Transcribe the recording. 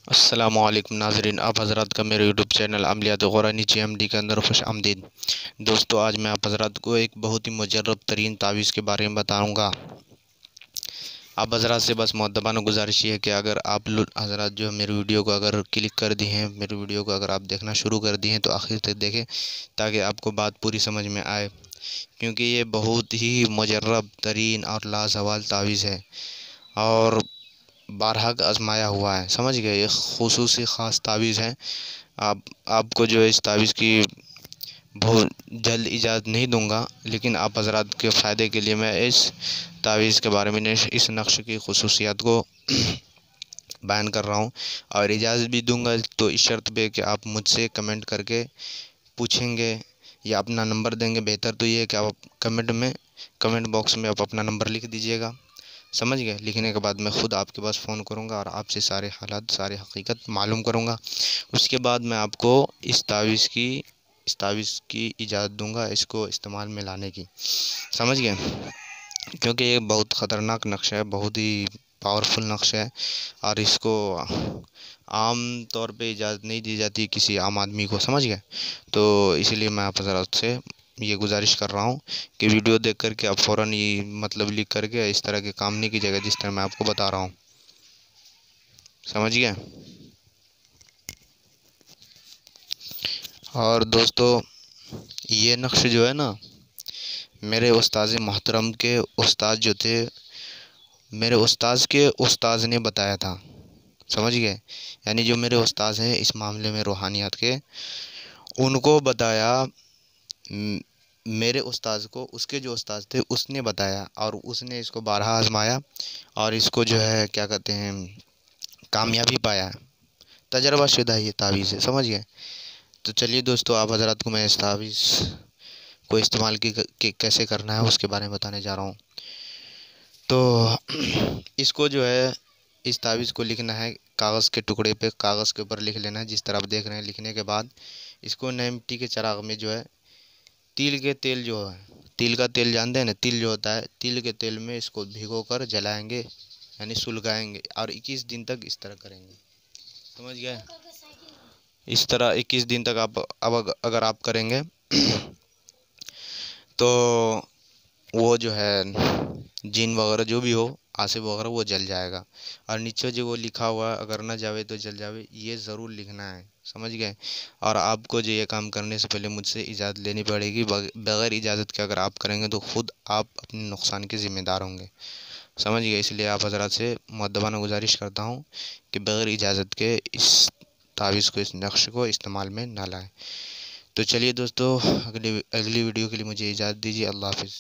السلام علیکم ناظرین، آپ حضرات کا میرے یوٹیوب چینل عملیات قرآنی GMD کے اندر خوش آمدید۔ دوستو، آج میں آپ حضرات کو ایک بہت ہی مجرب ترین تعویذ کے بارے میں بتاؤں گا۔ آپ حضرات سے بس مؤدبانہ گزارش یہ ہے کہ اگر آپ حضرات جو میری ویڈیو کو اگر کلک کر دی ہیں، میری ویڈیو کو اگر آپ دیکھنا شروع کر دی ہیں تو آخر تک دیکھیں تاکہ آپ کو بات پوری سمجھ میں آئے، کیونکہ یہ بہت ہی مجرب ترین اور لازوال تعویذ ہے اور بارہا کا آزمایا ہوا ہے۔ سمجھ گئے؟ یہ خصوصی خاص تعویذ ہے۔ آپ کو جو ہے اس تعویذ کی بہت جلد اجازت نہیں دوں گا، لیکن آپ حضرات کے فائدے کے لیے میں اس تعویذ کے بارے میں اس نقش کی خصوصیات کو بیان کر رہا ہوں، اور اجازت بھی دوں گا تو اس شرط پہ کہ آپ مجھ سے کمنٹ کر کے پوچھیں گے یا اپنا نمبر دیں گے۔ بہتر تو یہ ہے کہ آپ کمنٹ باکس میں آپ اپنا نمبر لکھ دیجیے گا۔ سمجھ گئے؟ لکھنے کے بعد میں خود آپ کے پاس فون کروں گا اور آپ سے سارے حالات، سارے حقیقت معلوم کروں گا۔ اس کے بعد میں آپ کو اس تعویذ کی اجازت دوں گا اس کو استعمال میں لانے کی۔ سمجھ گئے؟ کیونکہ یہ بہت خطرناک نقش ہے، بہت ہی پاورفل نقش ہے، اور اس کو عام طور پہ اجازت نہیں دی جاتی کسی عام آدمی کو۔ سمجھ گئے؟ تو اسی لیے میں آپ حضرات سے یہ گزارش کر رہا ہوں کہ ویڈیو دیکھ کر کے آپ فوراً یہ مطلب لکھ کر کے اس طرح کے کام نہیں کیجیے گا جس طرح میں آپ کو بتا رہا ہوں۔ سمجھ گئے؟ اور دوستو، یہ نقش جو ہے نا، میرے استاذ محترم کے استاد جو تھے، میرے استاذ کے استاذ نے بتایا تھا۔ سمجھ گئے؟ یعنی جو میرے استاذ ہیں اس معاملے میں روحانیات کے، ان کو بتایا میرے استاذ کو، اس کے جو استاذ تھے اس نے بتایا، اور اس نے اس کو بارہا آزمایا اور اس کو جو ہے کیا کہتے ہیں کامیابی پایا ہے۔ تجربہ شدہ یہ تعویذ ہے۔ سمجھ گئے؟ تو چلیے دوستو، آپ حضرات کو میں اس تعویذ کو استعمال کیسے کرنا ہے اس کے بارے میں بتانے جا رہا ہوں۔ تو اس کو جو ہے اس تعویذ کو لکھنا ہے کاغذ کے ٹکڑے پہ، کاغذ کے اوپر لکھ لینا ہے جس طرح آپ دیکھ رہے ہیں۔ لکھنے کے بعد اس کو نیم مٹی کے چراغ میں جو ہے تیل کے تیل جو ہے، تیل کا تیل جانتے ہیں نا، تیل جو ہوتا ہے، تیل کے تیل میں اس کو بھگو کر جلائیں گے، یعنی سلگائیں گے، اور 21 دن تک اس طرح کریں گے۔ سمجھ گئے؟ اس طرح 21 دن تک اگر آپ کریں گے تو وہ جو ہے جن وغیرہ جو بھی ہو، آصف وغیرہ، وہ جل جائے گا، اور نیچے جو وہ لکھا ہوا ہے اگر نہ جاوے تو جل جاوے، یہ ضرور لکھنا ہے۔ سمجھ گئے؟ اور آپ کو جو یہ کام کرنے سے پہلے مجھ سے اجازت لینی پڑے گی۔ بغیر اجازت کے اگر آپ کریں گے تو خود آپ اپنے نقصان کے ذمہ دار ہوں گے۔ سمجھ گئے؟ اس لیے آپ حضرات سے مؤدبانہ گزارش کرتا ہوں کہ بغیر اجازت کے اس تعویذ کو، اس نقش کو استعمال میں نہ لائیں۔ تو چلیے دوستو، اگلی ویڈیو کے لیے مجھے اجازت دیجیے۔ اللہ حافظ۔